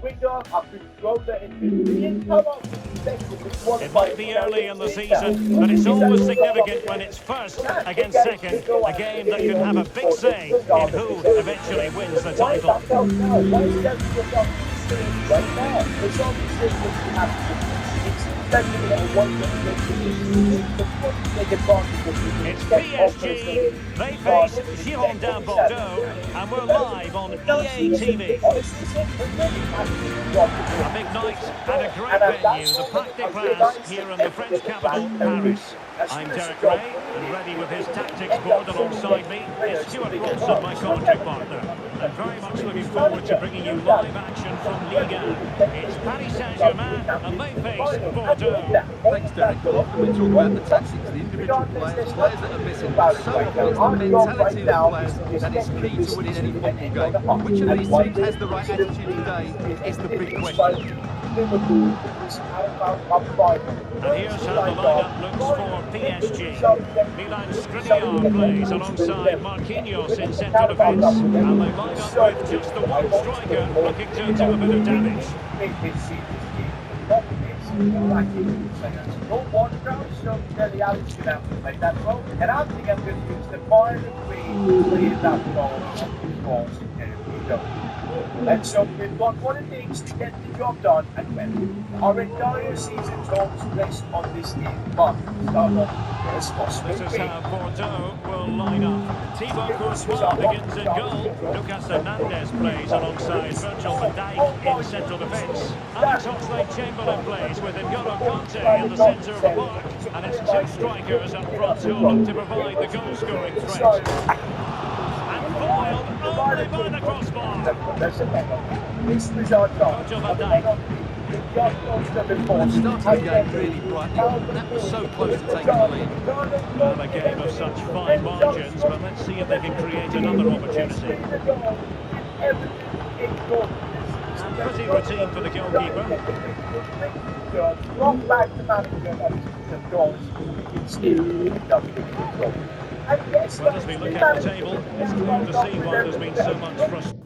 It might be early in the season, but it's always significant when it's first against second, a game that could have a big say in who eventually wins the title. It's PSG, they face Girondins Bordeaux, and we're live on EA TV. A big night and a great venue, the Parc des Princes here in the French capital, Paris. I'm Derek Ray, and ready with his tactics board alongside me is Stuart Robson, my commentary partner. I'm very much looking forward to bringing you live action from Ligue 1. It's Paris Saint-Germain, and they face Bordeaux. Thanks, Derek. Often we talk about the tactics, the individual players that are missing. So often it's the mentality of the players that is key to winning any football game. Which of these teams has the right attitude today is the big question. And here's how the lineup looks for PSG. Milan Skriniar plays alongside Marquinhos in central defence, and they line up with just the one striker looking to do a bit of damage. And I think I'm going to use the final three that goal. And so we've got what it takes to get the job done and win. Our entire season talks rest on this game, but start off as possible. This is how Bordeaux will line up. Thibaut Courtois begins in goal. Lucas Hernandez plays alongside Virgil van Dijk in central defence. Alex Oxlade-Chamberlain plays with N'Golo Kante in the centre of the park. And it's two strikers up front who look to provide the goal-scoring threat. Foiled only by the crossbar. Virgil van Dijk. Starting the game really brightly. That was so close to taking the lead. Well, a game of such fine margins, but let's see if they can create another opportunity. And pretty routine for the goalkeeper. Well, as we look at the table, it's clear to see why there's been so much frustration.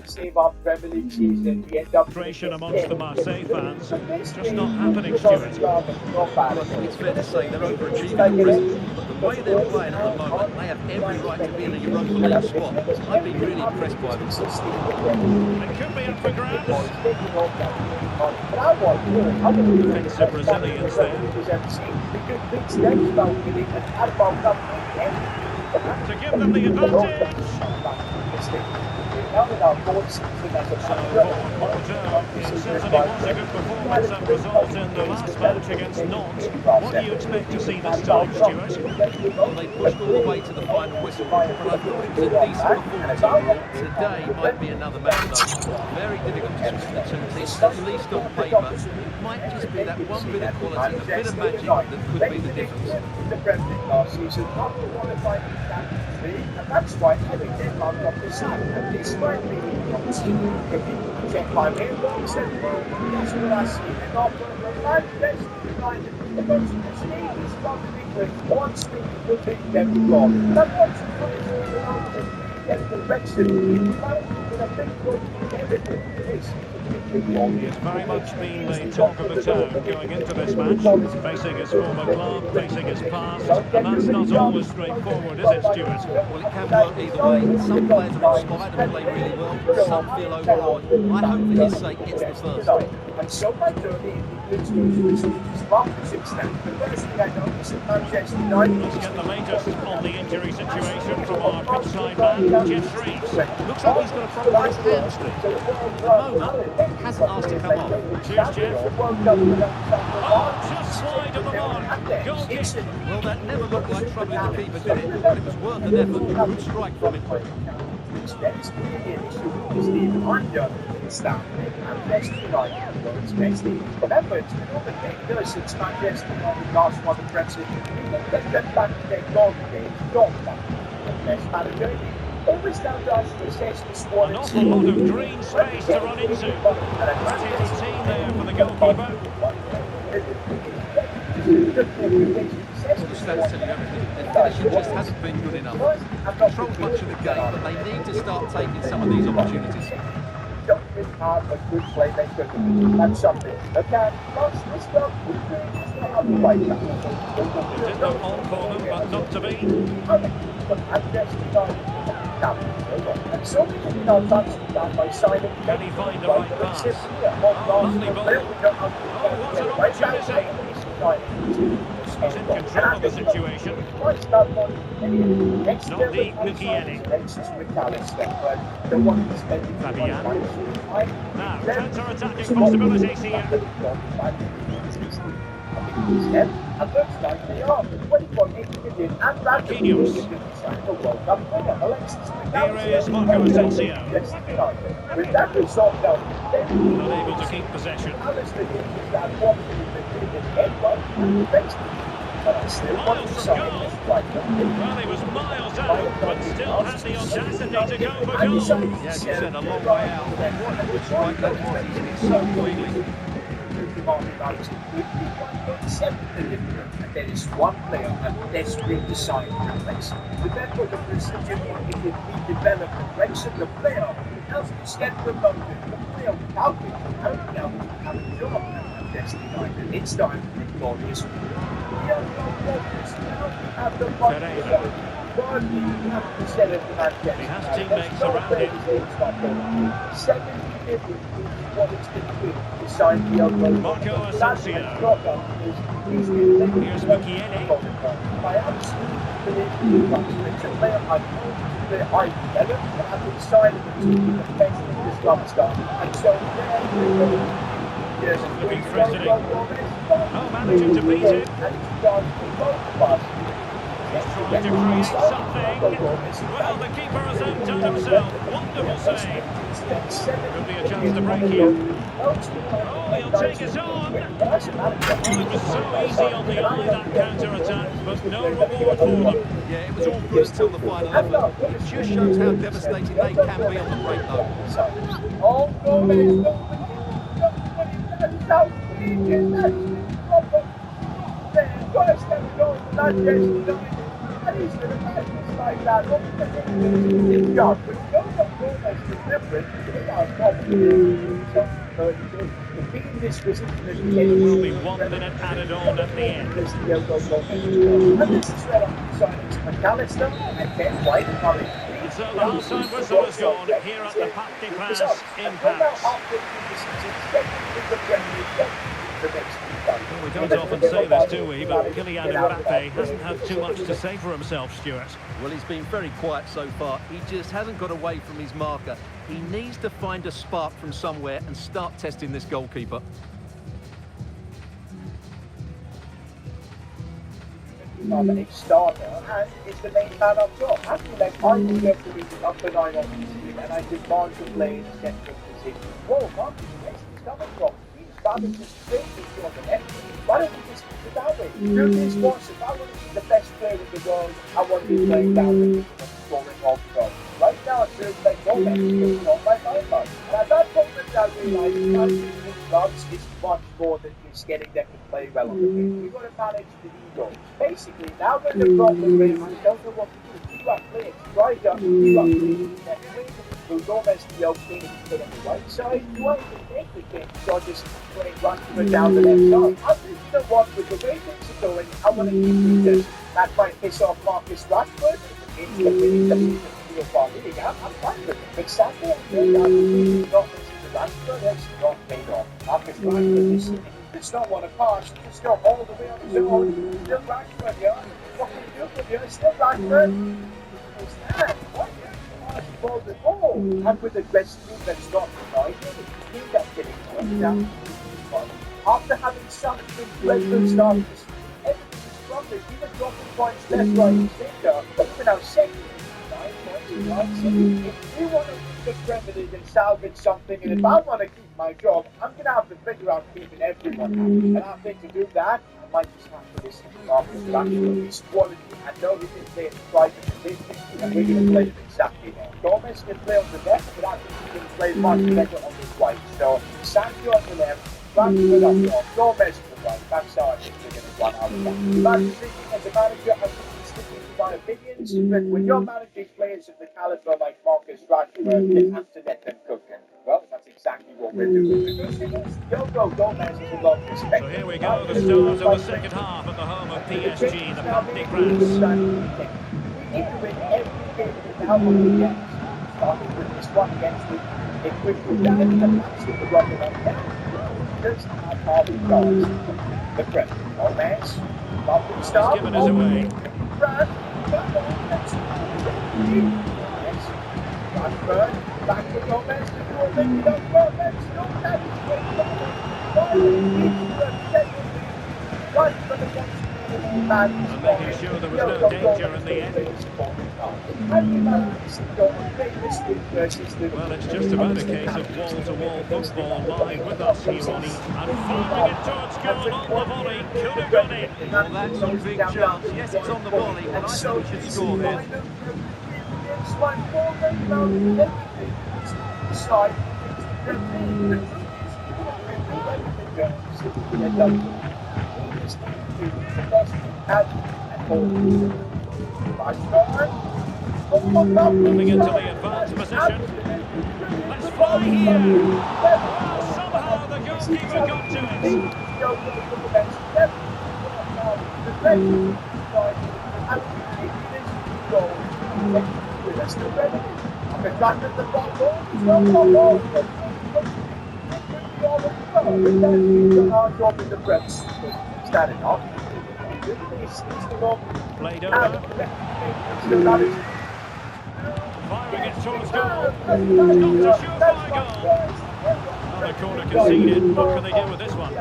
Save our Premier League season. We end up Frustration amongst the Marseille fans. It's just not happening, Stuart. Well, I think it's fair to say they're overachieving at present, but the way they're playing at the moment, they have every right to be in a Europa League spot. I've been really impressed by them. It could be up for grabs. Defensive resilience there. To give them the advantage. So Bordeaux, it certainly was a good performance and result in the last match against Nantes. What do you expect to see this time, Stuart? Well, they pushed all the way to the final whistle, but I thought it was a decent performance overall. Today might be another match though. Very difficult to switch the two teams, at least on paper. It might just be that one bit of quality, a bit of magic that could be the difference. And that's why every Denmark got the sun. And this might be check my mailbox and that's what I see. And after the life best united, the most mistake is probably with one street will take them wrong. But what's the get the direction with a big book, everything is. He's very much been the talk of the town going into this match, facing his former club, facing his past, and that's not always straightforward, is it, Stuart? Well, it can work either way. Some players are inspired and play really well, some feel overawed. I hope for his sake it's the first. And so my journey includes this partnership step. The first thing I noticed at Manchester United. Let's get the latest on the injury situation from our pitchside man, Jeff Shreves. Looks like he's got a problem with his hamstring. At the moment, he hasn't asked to come off. Cheers, Jeff. Oh, just wide of the mark. Goal kick. Well, that never looked like troubling the keeper, did it? But it was worth an effort. Good strike from him. That's really an issue because the under staff and Manchester United was basically remember it's been all the game since Manchester United last won the Brexit. They went back to their goal game, not back to the best manager. Always down to us to assess the squad. An awful lot of green space to run into. Pretty routine there for the goalkeeper. stats tell you everything. Their finishing just hasn't been good enough. Controlled much of the game, but they need to start taking some of these opportunities. Don't get hard, but good playmaker. That's something. Okay, lost this one. We have the right back. Did look on for them, but not to be. And that's the time. And so we can now touch down by Simon. Can he find the right pass? Lovely ball. What an opportunity. He's in control of the situation. Not deep, Mukiele. Fabian. Now, counter-attacking possibilities here. And looks like they are. 20.8 million and Marquinhos. Here is Marco Asensio. With that result now, Not able to keep possession. Miles from goal. Well, he was miles out, but still had the audacity to go for goal. Yeah, as you said, a long way out. What a good strike that was. He's hit it so quickly. And there is one player that desperately decided to place. Remember the precision in the development race of the player else is get promoted. The player without it, how can you have a job at Manchester United? It's time for the glorious. We are not focused now. We have the one. He has teammates around him. 70 million is what it's been doing to sign the other. Marco Asensio. Here's Mukiele. I absolutely believe it's a player I know that I developed and I've been signing to be the best in this club stuff. And so Looking threatening. Oh, managing to beat him. And he's done for both of us. He's trying to create something. Well, the keeper has outdone himself. Wonderful save. Could be a chance to break here. Oh, he'll take it on. Oh, it was so easy on the eye, that counter-attack, but no reward for them. Yeah, it was all good until the final effort. It just shows how devastating they can be on the break, though. Oh, Gomez, There will be 1 minute added on at the end. And this is where I'm signing to McAllister and Ken White. So the half-time whistle has gone here at the Parc des Princes in Paris. Well, we don't often say this, do we? But Kylian Mbappe hasn't had too much to say for himself, Stuart. Well, he's been very quiet so far. He just hasn't got away from his marker. He needs to find a spark from somewhere and start testing this goalkeeper. A starter and is the main man up top. I feel like I deserve to be the number 9 on this team and I demand to play in the central position. Whoa, Marcus, where's he coming from? He's starting to straight this on the left. Why don't we just keep it that way? Do this once. If I want to be the best player in the world, I want to be playing down the field and scoring off goals. Right now, it feels like Gomez is on my mind. And at that moment, I realised managing these clubs is much more than just getting them to play well on the pitch. We've got to manage the ego. Basically, now we're the problem is we don't know what to do. You are playing, right up, you are playing, and Gomez the okay to put on the right side. You want to make the game, so just putting Rashford down the left side. I think you know what, with the way things are going, I want to keep this. That might piss off Marcus Rashford. It's the winning the season to the Premier League. I'm fine with it. But Saturday, I'm not listening to Rashford. That's not paid off. Marcus Rashford is it's not one of pass, it's not all the way on his own. Still Rashford, yeah. What can you do with you? Still Rashford. What's that? What? Ball the ball. And with the best team that's not United, the team that's getting worked out. After having such big Brentford starters, everything is struggling. Even dropping points left, right, and centre. Even our second, 9 points in line. If we want to keep the Premier League and salvage something, and if I want to keep my job, I'm going to have to figure out keeping everyone happy. And I think to do that, I might just have to listen to Marcus Rashford. His quality. I know he can play in private position, and we're going to play him exactly now. Gomez can play on the left, but I think he can play much better on the right. So, Sancho on the left, Rashford up top, Gomez on the right. That's how I think we're going to 1 hour gap. My decision as a manager, I think he's sticking to my opinions, but when you're managing players of the caliber like Marcus Rashford, you have to let them cook. And, well, that's exactly what we're doing. The good thing is, Jogo Gomez is a lot of respect. So here we go, the start of the second half at the home of PSG, the Parc des Princes. We need to win every game now on the weekend. Starting with this one against the equivalent that the match with the Rotterdam just have half the chance. The Prem, Gomez, lovely start. Given us away. Rashford, back to Gomez, the ball lifted up, Gomez, no damage, right for the next And making sure there was no danger in the end. Well, it's just about a case of wall-to-wall football live with us here on E. And firing it towards goal on the volley, could have gone in. Well, that's a big chance. Yes, it's on the volley, but I think we should score here. Moving into the advanced position. Let's fly here. Oh, somehow the goalkeeper got to Standing up. Played over. Firing it towards goal. Not a surefire goal. Another corner conceded. What can they do with this one?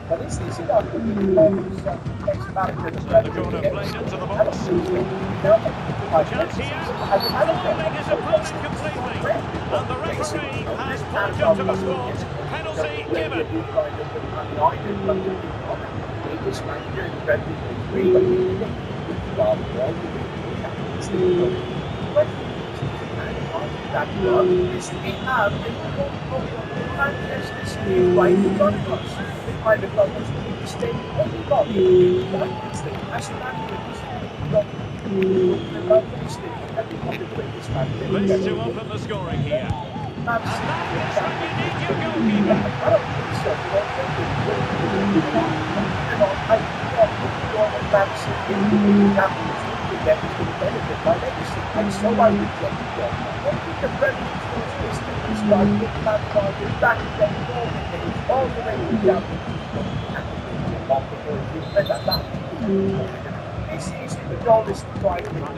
But it's easy enough to be the ex-manager. The corner played into the box. Chance here. Foiling his opponent completely. And the referee has pulled up to the spot. Penalty given. Let's to open the scoring here. And that is when you need your goalkeeper. Trying to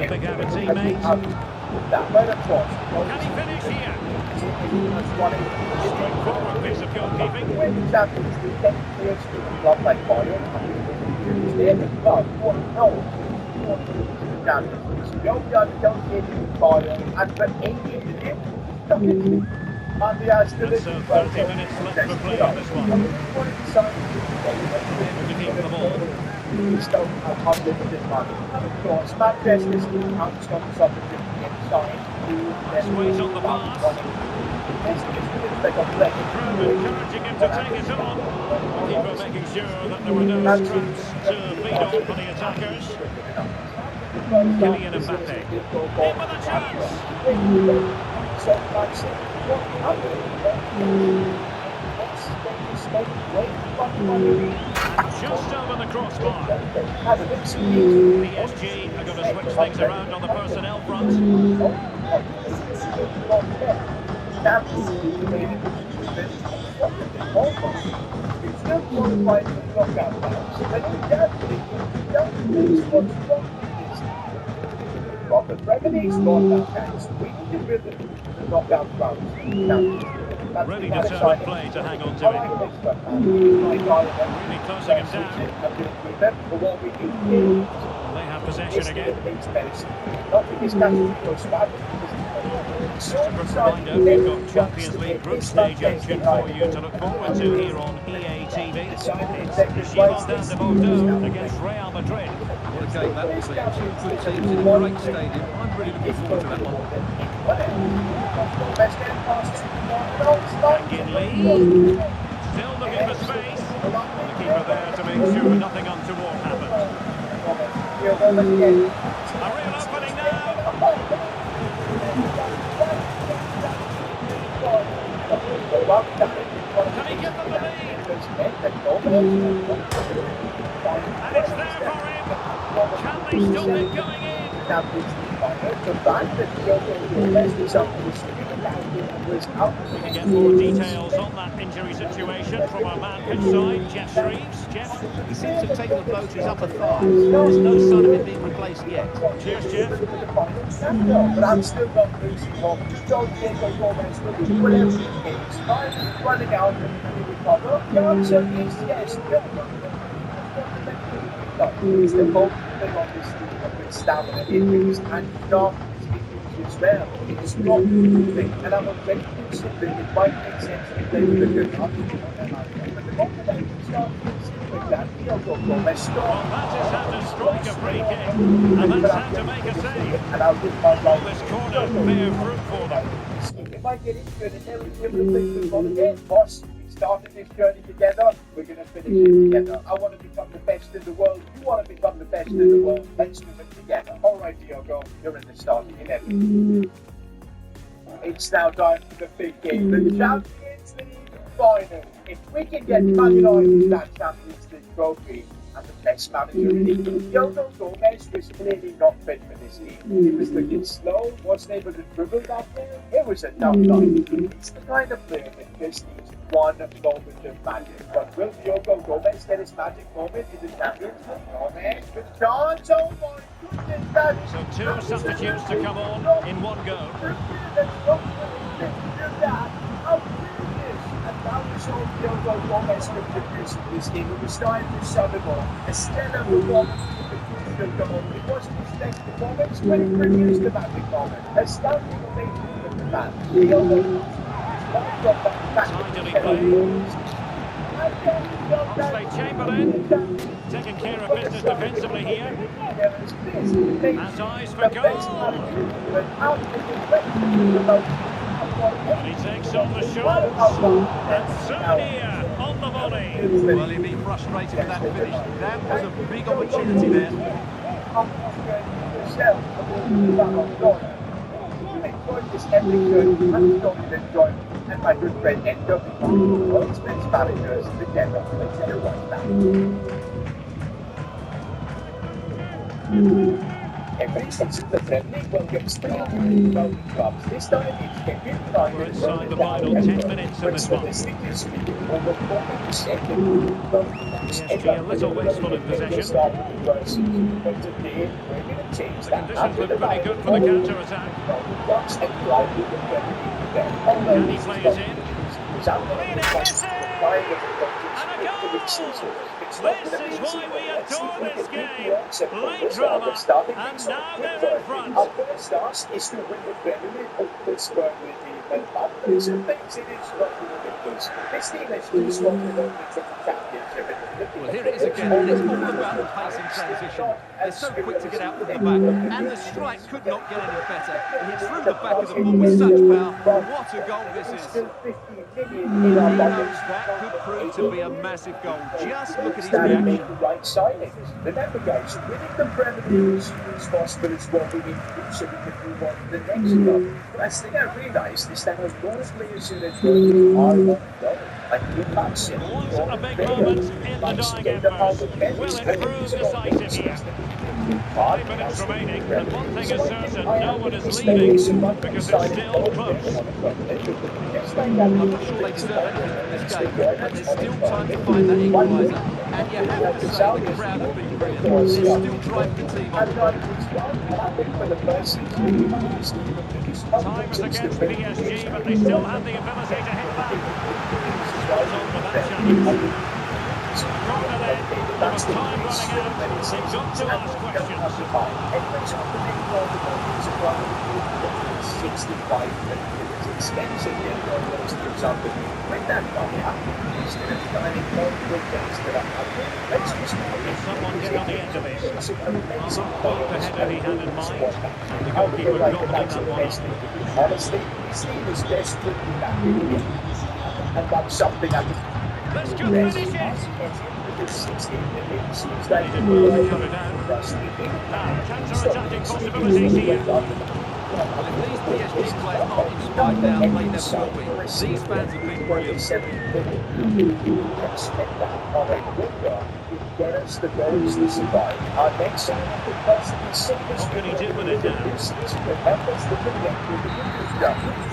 pick out a teammate. Can he finish here? Straightforward piece of goalkeeping. And so 30 minutes left for play on this one. Able to keep the ball. Let's wait on the pass. Encouraging him to take it on. Keeper making sure that there were no scraps to feed on for the attackers. Kylian Mbappe. In with a chance. Just over the crossbar. PSG are going to switch things around on the personnel front. Really determined play to hang on to it. Really closing him down. They have possession again. Just a quick reminder, we've got Champions League group stage action for you to look forward to here on EA TV. It's Girondins de Bordeaux against Real Madrid. what a game that will be. Two good teams in a great stadium. I'm really looking forward to that one. Hanging Lee. Still looking for space. The keeper there to make sure nothing untoward happens. A real opening now. Can he give them the lead? And it's there for him. Can they stop it going in? We can get more details on that injury situation from our man pitch side, Jeff Shreves. Jeff? He seems to have taken the blow to his upper thigh. There's no sign of it being replaced yet. Cheers, Jeff. But I'm still not losing hope. Don't think of Gomez will do whatever it takes. Running out and recover. The answer is yes. He's the most obviously with stamina injuries and not as well. It's not moving, and I'm afraid considering it might make sense to play with a good option on their line. But the moment I can start with that, he'll go Gomez strong. Well, that is how to strike a free kick, and that's how to make a save. And I'll give my Well, this corner bear fruit for them. if I get into it and then we give the thing to again, boss, we started this journey together, we're going to finish it together. I want to become the best in the world, you want to become the best in the world, let's do it together. Alright, Diogo, you're in the starting 11. It's now time for the big game, the Champions League final. If we can get Man United that Champions League trophy, and the best manager in England, Diogo Gomez was clearly not fit for this team. He was looking slow, wasn't able to dribble that there. It was a tough night. It's the kind of player that just needs one moment of magic. But will Diogo Gomez get his magic moment in the Champions League? Gomez with a chance, oh my goodness, that is So two substitutes to come on in one go. Diogo Gomez could produce in this game. It was starting to Somerville. A stellar performance from the crucial goal. It wasn't his best performance, but it produced the magic moment. A stunning amazing from the man. Diogo Tidily played. Oxlade-Chamberlain taking care of business defensively here. Has eyes for goal. He takes on the shots. And Sonia on the volley. Well, he'd be frustrated with that finish. That was a big opportunity there. And my good friend Endo, world's best managers together. Let's get it right back. Every season, the Premier League welcomes 312 clubs. This time it's Kevin We're inside the final 10 minutes of this one. PSG a little wasteful in possession. The conditions look pretty good for the counter-attack. Can he play it in? Lionel Messi! And a goal! This is why we adore this game. Late drama, and now they're in front. Our first task is to win the Premier League over this Burnley team. And there's some things it is not going to lose. This team is too strong to win the championship. Well, here it is again, and it's all about the pace in transition. They're so quick to get out from the back, and the strike could not get any better. And he threw the back of the ball with such power. What a goal this is. He knows that could prove to be a massive goal. Just look at his reaction. Right signings. Remember, guys, winning the Premier League as soon as possible is what we need to do so we can move on to the next club. But I think I realised is that as most players in the team are on go. Like Was a big moment in the dying embers. Will it prove decisive here? 5 minutes remaining, and one thing is certain, no one is leaving because it's still close. I'm not sure they deserve anything from this game, but there's still time to find that equaliser. And you have to say the crowd have been brilliant. They're still driving the team on. Time is against PSG, but they still have the ability to hit back. Spot on with that challenge. Corner then. There was time running out. They've got to ask questions. Edwards on the big goal, the goal is a goal of 65 million. It's expensive, those things up. When that money happens, instead of dining more weekends to that happen, let's just Can someone get on the end of this? Quite the header he had in mind. And the goalkeeper gobbling that one up. Honestly, his team was desperately lacking. And that's something I think. This could finish it. Counter-attacking possibilities here. Well, if these PSG players aren't inspired now, they never will be. These fans have been brilliant. Get us the goals to survive. Our next sign could possibly sink us. What can he do with it now?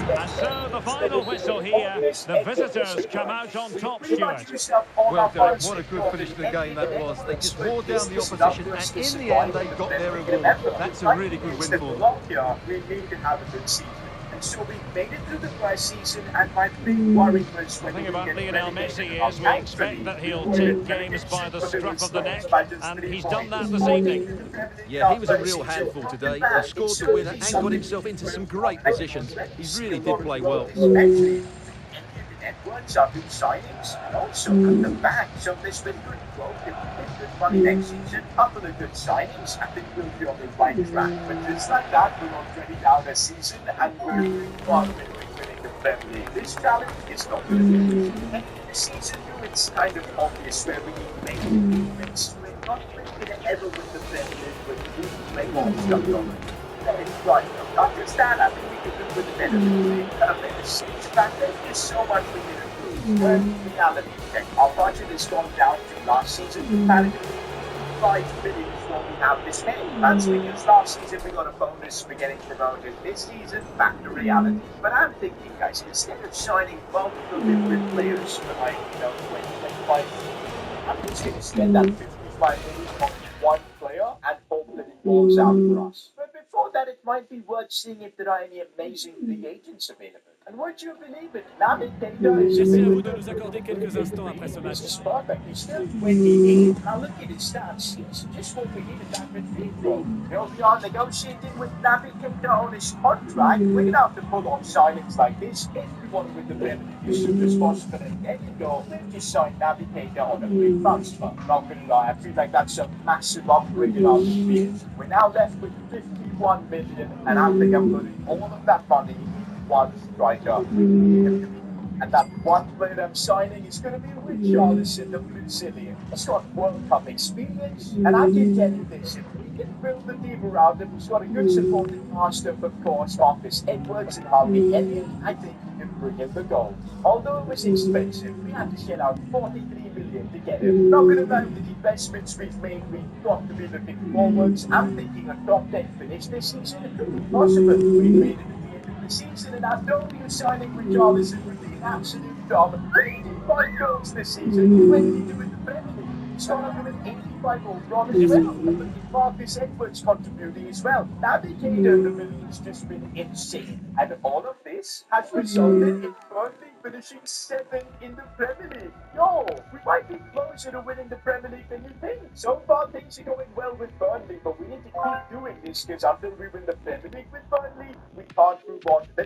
And so the final whistle here. The visitors come out on top, Stuart. Well done. What a good finish to the game that was. They just wore down the opposition, and in the end, they got their reward. That's a really good win for them. We need to have a good season. And so we made it through the first season, and my big worry was when The thing we about get Lionel relegated. Messi is we expect that he'll take games by the scruff of the neck, and he's done that this evening. Yeah, he was a real handful today. He scored the winner and got himself into some great positions. He really did play well. Especially Edwards are good signings, and also at the back, so there's been good growth. If we get good money next season, couple of good signings, I think we'll be on the right track. But just like that, we're already down a season, and we're winning the Premier League. This challenge is not going to be easy. This season, it's kind of obvious where we need to make improvements. We're not really going to ever win the Premier League with good play-offs coming on. Right, I understand. I think we could do with a better league and a better stage. In fact, there's just so much we can improve. Well, reality check. Our budget has gone down from last season. We've had 5 million is what we have this May. That's because last season we got a bonus for getting promoted. This season, back to reality. But I'm thinking, guys, instead of signing multiple different players for like, 20, 25 million, I'm just going to spend that 55 million on one player and hope that it works out for us. But before that, it might be worth seeing if there are any amazing free agents available. And would you believe it? Naby Keita is Merci à vous de nous accorder quelques instants après ce match. This is perfect. He's still 28. Now look at his stats. He's just what we needed that midfield. Here we are negotiating with Naby Keita on his contract. We're going to have to pull on signings like this. Everyone with the Premier League as soon as possible. And there you go. We've just signed Naby Keita on a big transfer. Not going to lie, I feel like that's a massive upgrade in our midfield. We're now left with 51 million, and I think I'm putting all of that money one striker. And that one player I'm signing is going to be Richarlison, the Brazilian. He's got World Cup experience, and I can tell you this, if we can build the team around him, he's got a good supporting cast of course, Marcus Edwards and Harvey Elliott, I think he can bring in the goal. Although it was expensive, we had to shell out 43 million to get him. Not going to know the investments we've made, we've got to be looking forwards. I'm thinking a top 10 finish this season, it could be possible. We made it the season, and I know you signing Richarlison would be an absolute job. 85 goals this season, 22 in the Premier League. He's got 185 goals on as well. And look at Marcus Edwards contributing as well. Naby Keita in the middle has just been insane. And all of this has resulted in Burnley finishing 7th in the Premier League. Yo, we might be closer to winning the Premier League than you think. So far, things are going well with Burnley, but we need to keep doing this because until we win the Premier League with Burnley, we can't move on to the